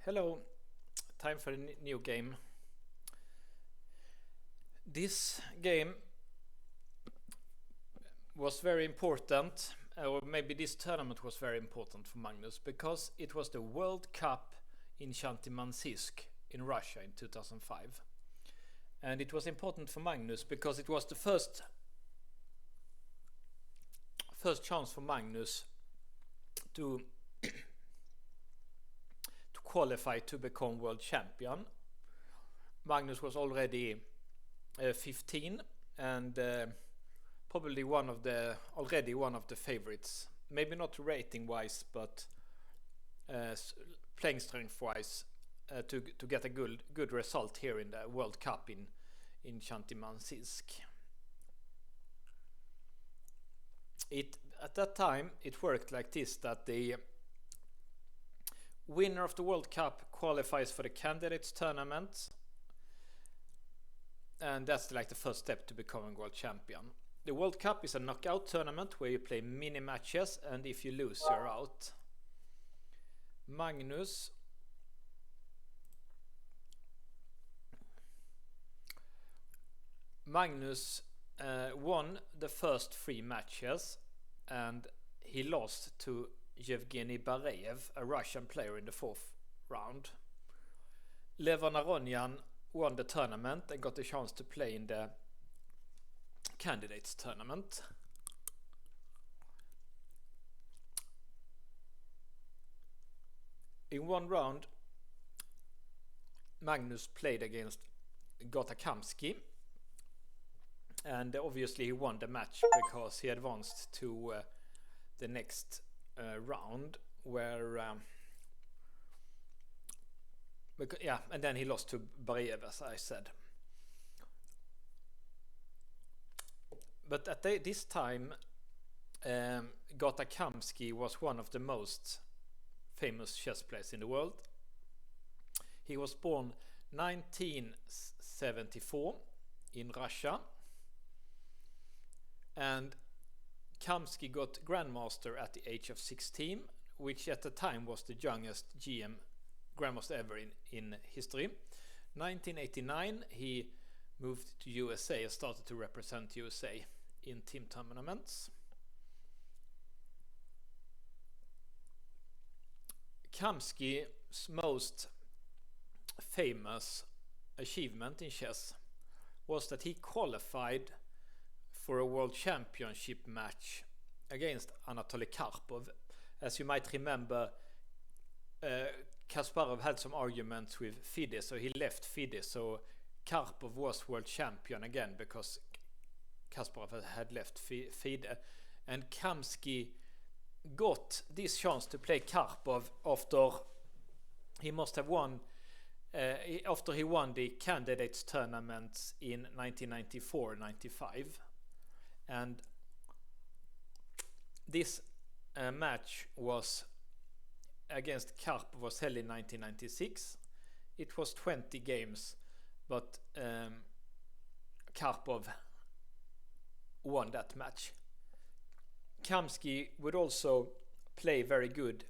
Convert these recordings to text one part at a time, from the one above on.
Hello, time for a new game. This game was very important, or maybe this tournament was very important for Magnus, because it was the World Cup in Khanty-Mansiysk in Russia in 2005. And it was important for Magnus because it was the first chance for Magnus to qualify to become world champion. Magnus was already 15 and probably already one of the favorites. Maybe not rating wise, but playing strength wise, to get a good result here in the World Cup in Khanty-Mansiysk. At that time it worked like this, that the winner of the World Cup qualifies for the candidates tournament, and that's like the first step to becoming world champion. The World Cup is a knockout tournament where you play mini matches, and if you lose, you're out. Magnus won the first 3 matches, and he lost to Yevgeny Bareyev, a Russian player, in the 4th round. Levon Aronian won the tournament and got a chance to play in the candidates tournament. In one round, Magnus played against Gata Kamsky, and obviously he won the match because he advanced to the next round, where and then he lost to Bareyev, as I said. But at this time, Gata Kamsky was one of the most famous chess players in the world. He was born 1974 in Russia, and Kamsky got Grandmaster at the age of 16, which at the time was the youngest Grandmaster ever in history. 1989 he moved to USA and started to represent USA in team tournaments. Kamsky's most famous achievement in chess was that he qualified for a world championship match against Anatoly Karpov. As you might remember, Kasparov had some arguments with FIDE, so he left FIDE, so Karpov was world champion again because Kasparov had left FIDE, and Kamsky got this chance to play Karpov after he won the candidates tournaments in 1994-95. And this match was against Karpov was held in 1996. It was 20 games, but Karpov won that match. Kamsky would also play very good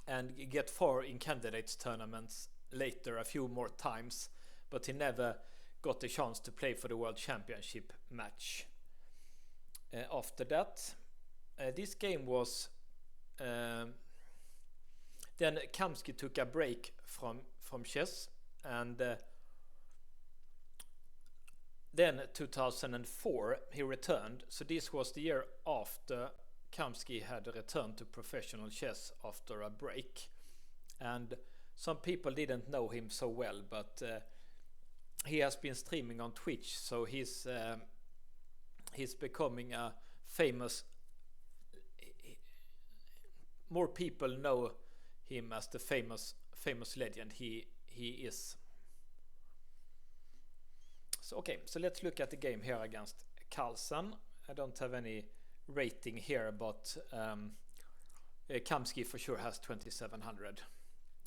and get far in candidates tournaments later a few more times, but he never got the chance to play for the world championship match. After that, this game was then Kamsky took a break from chess, and then 2004 he returned. So this was the year after Kamsky had returned to professional chess after a break, and some people didn't know him so well, but he has been streaming on Twitch, so he's becoming a famous. More people know him as the famous legend he is. So okay, so let's look at the game here against Carlsen. I don't have any rating here, but Kamsky for sure has 2700.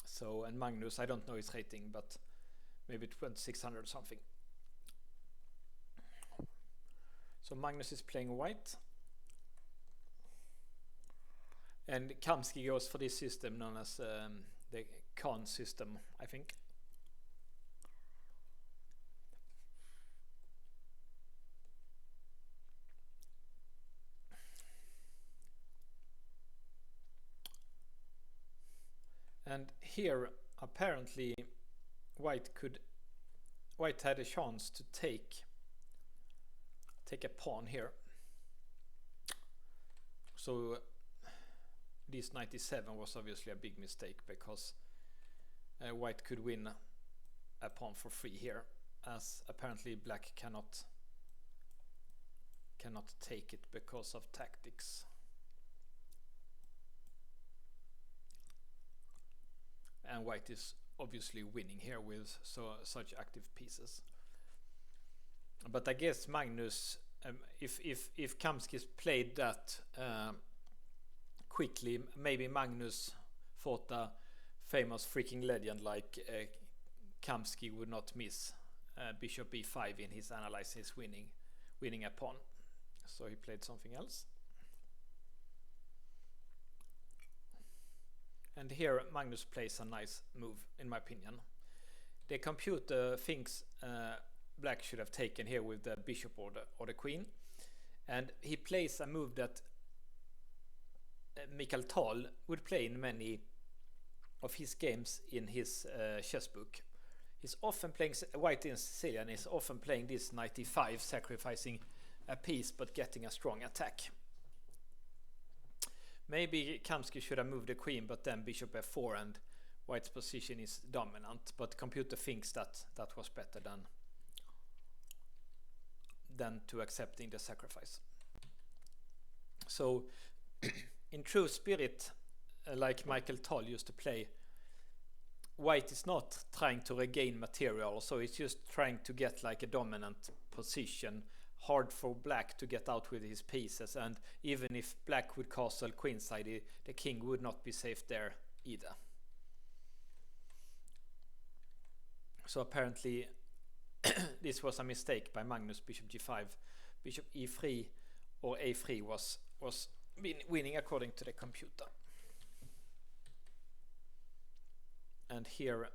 So, and Magnus, I don't know his rating, but maybe 2600 something. So Magnus is playing white, and Kamsky goes for this system known as the Khan system, I think. And here apparently White had a chance to take a pawn here. So this 97 was obviously a big mistake, because White could win a pawn for free here, as apparently Black cannot take it because of tactics. And White is obviously winning here with such active pieces. But I guess Magnus, if Kamsky played that quickly, maybe Magnus fought a famous freaking legend like Kamsky would not miss bishop e5 in his analysis, winning a pawn. So he played something else. And here Magnus plays a nice move, in my opinion. The computer thinks Black should have taken here with the bishop or the queen. And he plays a move that Mikael Tal would play in many of his games in his chess book. He's often playing, White in Sicilian is often playing this 95, sacrificing a piece but getting a strong attack. Maybe Kamsky should have moved the queen, but then bishop f4 and White's position is dominant. But computer thinks that was better than to accepting the sacrifice. So in true spirit, like Michael Tal used to play, White is not trying to regain material, so it's just trying to get like a dominant position. Hard for Black to get out with his pieces, and even if Black would castle queenside, the king would not be safe there either. So apparently this was a mistake by Magnus. Bishop g5, bishop e3 or a3 was winning according to the computer. And here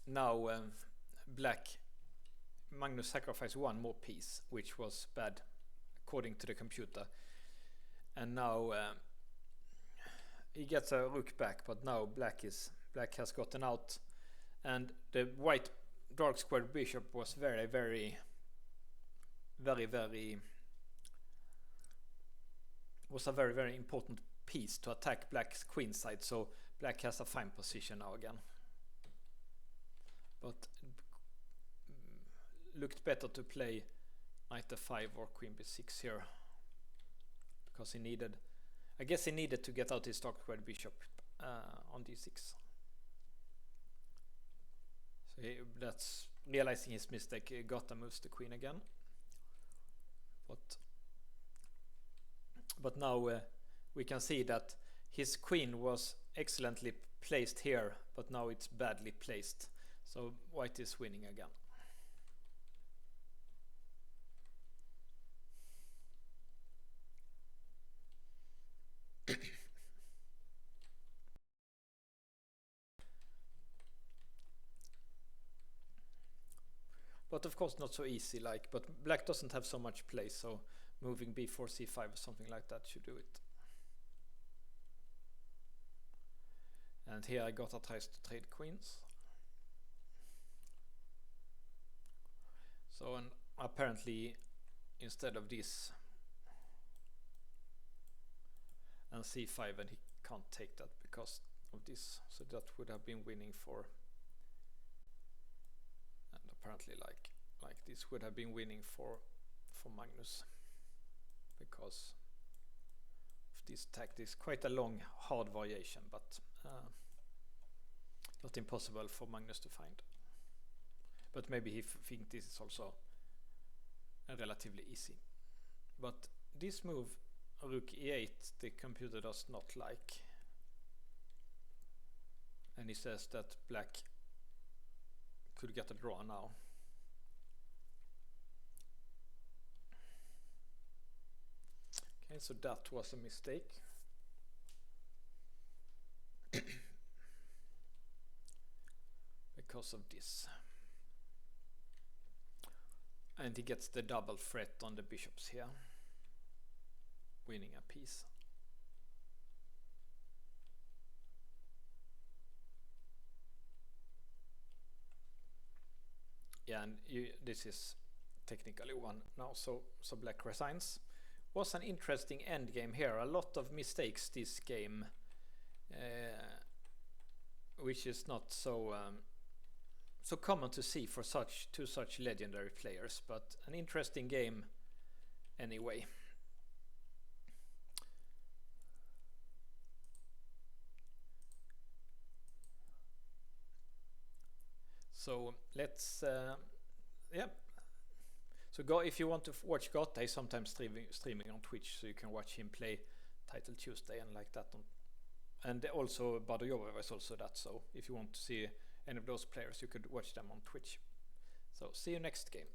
now Magnus sacrificed one more piece, which was bad according to the computer. And now he gets a rook back, but now Black has gotten out, and the White dark squared bishop was very was a very important piece to attack Black's queen side. So Black has a fine position now again, but looked better to play knight f5 or queen b6 here, because I guess he needed to get out his dark squared bishop on d6. So that's realizing his mistake. Gata moves the queen again, but now we can see that his queen was excellently placed here, but now it's badly placed. So White is winning again. But of course not so easy, but Black doesn't have so much place, so moving b4 c5 or something like that should do it. And here Gata tries to trade queens. So apparently instead of this and c5, and he can't take that because of this, so that would have been winning for, and apparently like this would have been winning for Magnus, because of this tactics. Quite a long hard variation, but not impossible for Magnus to find. But maybe he thinks this is also relatively easy. But this move, rook e8, the computer does not like, and he says that Black could get a draw now. Okay, so that was a mistake. because of this. And he gets the double threat on the bishops here, winning a piece. Yeah, and this is technically one now, so black resigns. Was an interesting endgame here. A lot of mistakes this game, which is not so common to see for two such legendary players, but an interesting game anyway. So let's So go if you want to watch Gata. He's sometimes streaming on Twitch, so you can watch him play Title Tuesday and like that. And also Badoyova is also that. So if you want to see any of those players, you could watch them on Twitch. So see you next game.